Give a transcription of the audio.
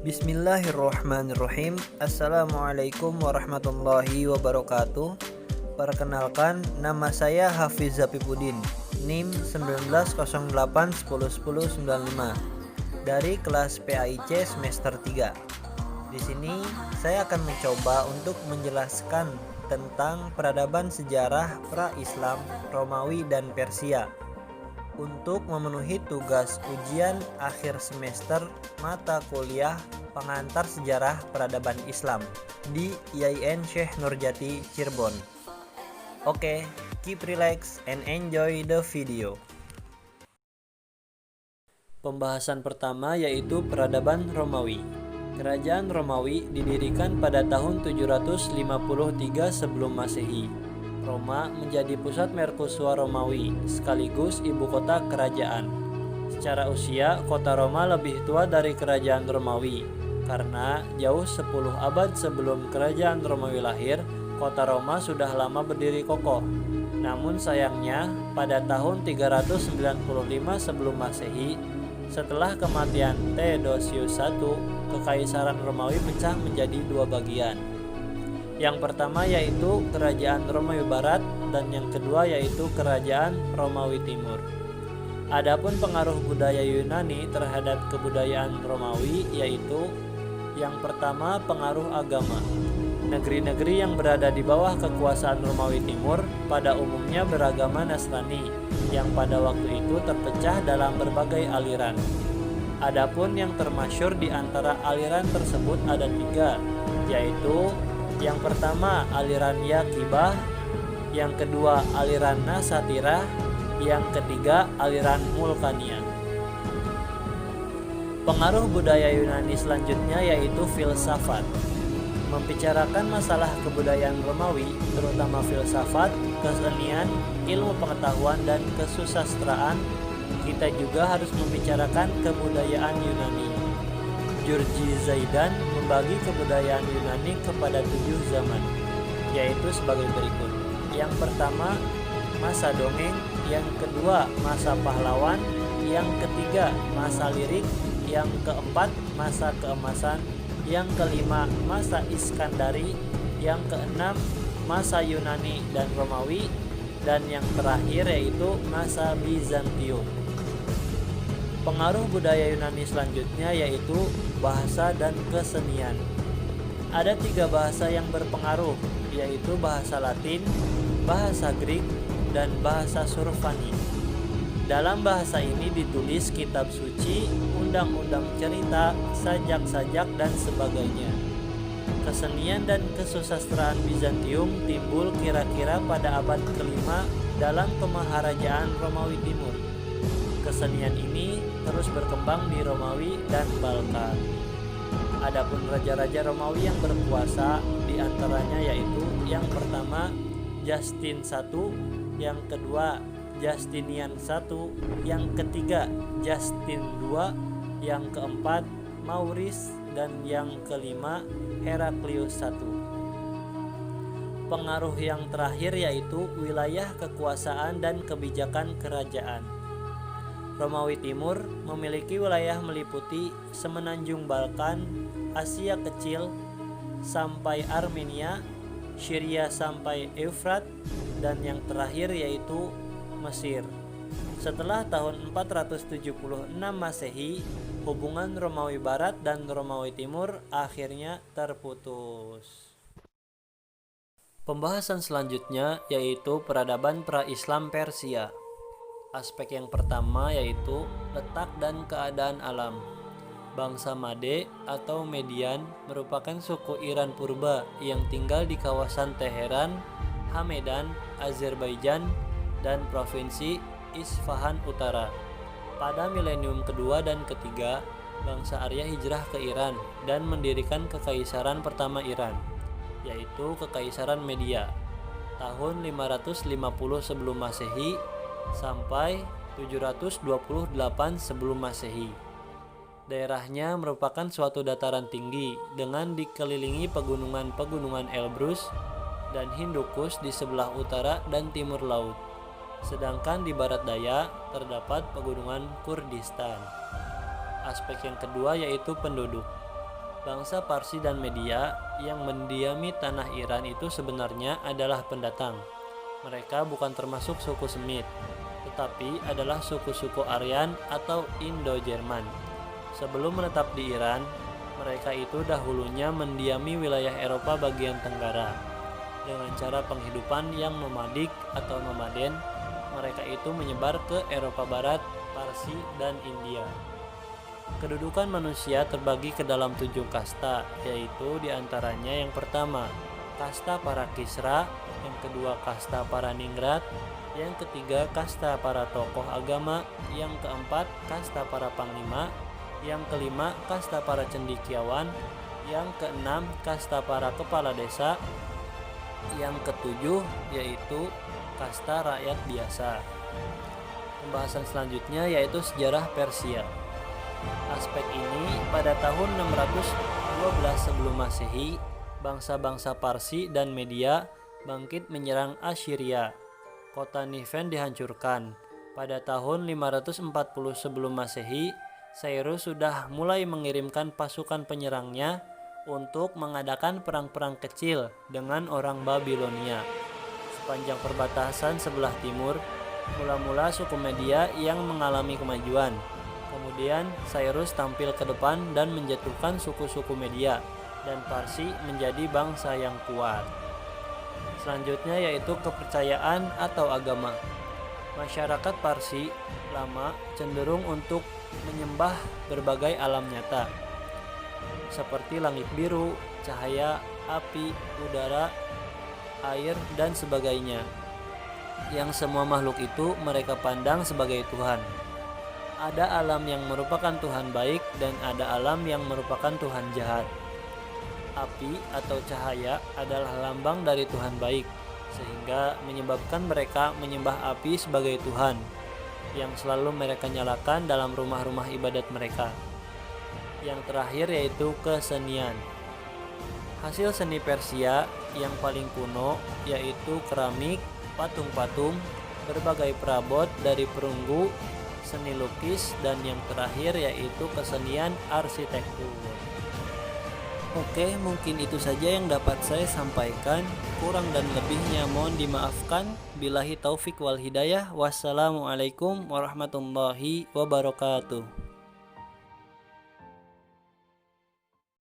Bismillahirrohmanirrohim. Assalamualaikum warahmatullahi wabarakatuh. Perkenalkan, nama saya Hafiz Zapipuddin, NIM 1908101095 dari kelas PAIC semester 3. Di sini saya akan mencoba untuk menjelaskan tentang peradaban sejarah pra-Islam, Romawi dan Persia untuk memenuhi tugas ujian akhir semester mata kuliah pengantar sejarah peradaban Islam di IAIN Syekh Nurjati Cirebon. Oke, keep relax and enjoy the video. Pembahasan pertama yaitu peradaban Romawi. Kerajaan Romawi didirikan pada tahun 753 sebelum Masehi. Roma menjadi pusat merkusua Romawi sekaligus ibu kota kerajaan. Secara usia, kota Roma lebih tua dari kerajaan Romawi karena jauh 10 abad sebelum kerajaan Romawi lahir, kota Roma sudah lama berdiri kokoh. Namun sayangnya, pada tahun 395 sebelum Masehi, setelah kematian Theodosius I, kekaisaran Romawi pecah menjadi dua bagian. Yang pertama yaitu Kerajaan Romawi Barat dan yang kedua yaitu Kerajaan Romawi Timur. Adapun pengaruh budaya Yunani terhadap kebudayaan Romawi yaitu yang pertama pengaruh agama. Negeri-negeri yang berada di bawah kekuasaan Romawi Timur pada umumnya beragama Nasrani yang pada waktu itu terpecah dalam berbagai aliran. Adapun yang termasyhur di antara aliran tersebut ada tiga, yaitu yang pertama aliran Yakibah, yang kedua aliran Nasatirah, yang ketiga aliran Mulkania. Pengaruh budaya Yunani selanjutnya yaitu filsafat. Membicarakan masalah kebudayaan Romawi, terutama filsafat, kesenian, ilmu pengetahuan, dan kesusastraan, kita juga harus membicarakan kebudayaan Yunani. Georgi Zaidan membagi kebudayaan Yunani kepada 7 zaman, yaitu sebagai berikut. Yang pertama, masa dongeng, yang kedua, masa pahlawan, yang ketiga, masa lirik, yang keempat, masa keemasan, yang kelima, masa Iskandari, yang keenam, masa Yunani dan Romawi, dan yang terakhir yaitu masa Bizantium. Pengaruh budaya Yunani selanjutnya yaitu bahasa dan kesenian. Ada 3 bahasa yang berpengaruh, yaitu bahasa Latin, bahasa Greek, dan bahasa Survani. Dalam bahasa ini ditulis kitab suci, undang-undang cerita, sajak-sajak, dan sebagainya. Kesenian dan kesusastraan Bizantium timbul kira-kira pada abad ke-5 dalam kemaharajaan Romawi Timur. Kesenian ini terus berkembang di Romawi dan Balkan. Adapun raja-raja Romawi yang berkuasa diantaranya yaitu yang pertama Justin I, yang kedua Justinian I, yang ketiga Justin II, yang keempat Maurice, dan yang kelima Heraklius I. Pengaruh yang terakhir yaitu wilayah kekuasaan dan kebijakan kerajaan. Romawi Timur memiliki wilayah meliputi semenanjung Balkan, Asia Kecil sampai Armenia, Syria sampai Efrat, dan yang terakhir yaitu Mesir. Setelah tahun 476 Masehi, hubungan Romawi Barat dan Romawi Timur akhirnya terputus. Pembahasan selanjutnya yaitu peradaban pra-Islam Persia. Aspek yang pertama yaitu letak dan keadaan alam. Bangsa Made atau Median merupakan suku Iran purba yang tinggal di kawasan Teheran, Hamedan, Azerbaijan, dan provinsi Isfahan Utara. Pada milenium kedua dan ketiga, bangsa Arya hijrah ke Iran dan mendirikan kekaisaran pertama Iran, yaitu Kekaisaran Media, tahun 550 sebelum Masehi sampai 728 sebelum Masehi. Daerahnya merupakan suatu dataran tinggi dengan dikelilingi pegunungan-pegunungan Elbrus dan Hindukush di sebelah utara dan timur laut. Sedangkan di barat daya terdapat pegunungan Kurdistan. Aspek yang kedua yaitu penduduk. Bangsa Parsi dan Media yang mendiami tanah Iran itu sebenarnya adalah pendatang. Mereka bukan termasuk suku Semit, tetapi adalah suku-suku Aryan atau Indo-Jerman. Sebelum menetap di Iran, mereka itu dahulunya mendiami wilayah Eropa bagian tenggara. Dengan cara penghidupan yang nomadik atau nomaden, mereka itu menyebar ke Eropa Barat, Parsi, dan India. Kedudukan manusia terbagi ke dalam 7 kasta, yaitu diantaranya yang pertama, kasta para Kisra, yang kedua kasta para Ningrat, yang ketiga kasta para tokoh agama, yang keempat kasta para panglima, yang kelima kasta para cendekiawan, yang keenam kasta para kepala desa, yang ketujuh yaitu kasta rakyat biasa. Pembahasan selanjutnya yaitu sejarah Persia. Aspek ini pada tahun 612 sebelum Masehi, bangsa-bangsa Parsi dan Media bangkit menyerang Assyria. Kota Niven dihancurkan. Pada tahun 540 sebelum Masehi, Cyrus sudah mulai mengirimkan pasukan penyerangnya untuk mengadakan perang-perang kecil dengan orang Babilonia. Sepanjang perbatasan sebelah timur, mula-mula suku Media yang mengalami kemajuan. Kemudian Cyrus tampil ke depan dan menjatuhkan suku-suku Media, dan Parsi menjadi bangsa yang kuat. Selanjutnya yaitu kepercayaan atau agama. Masyarakat Parsi lama cenderung untuk menyembah berbagai alam nyata, seperti langit biru, cahaya, api, udara, air, dan sebagainya, yang semua makhluk itu mereka pandang sebagai Tuhan. Ada alam yang merupakan Tuhan baik dan ada alam yang merupakan Tuhan jahat. Api atau cahaya adalah lambang dari Tuhan baik, sehingga menyebabkan mereka menyembah api sebagai Tuhan, yang selalu mereka nyalakan dalam rumah-rumah ibadat mereka. Yang terakhir yaitu kesenian. Hasil seni Persia yang paling kuno yaitu keramik, patung-patung, berbagai perabot dari perunggu, seni lukis, dan yang terakhir yaitu kesenian arsitektur. Oke, mungkin itu saja yang dapat saya sampaikan. Kurang dan lebihnya mohon dimaafkan. Billahi taufik wal hidayah. Wassalamualaikum warahmatullahi wabarakatuh.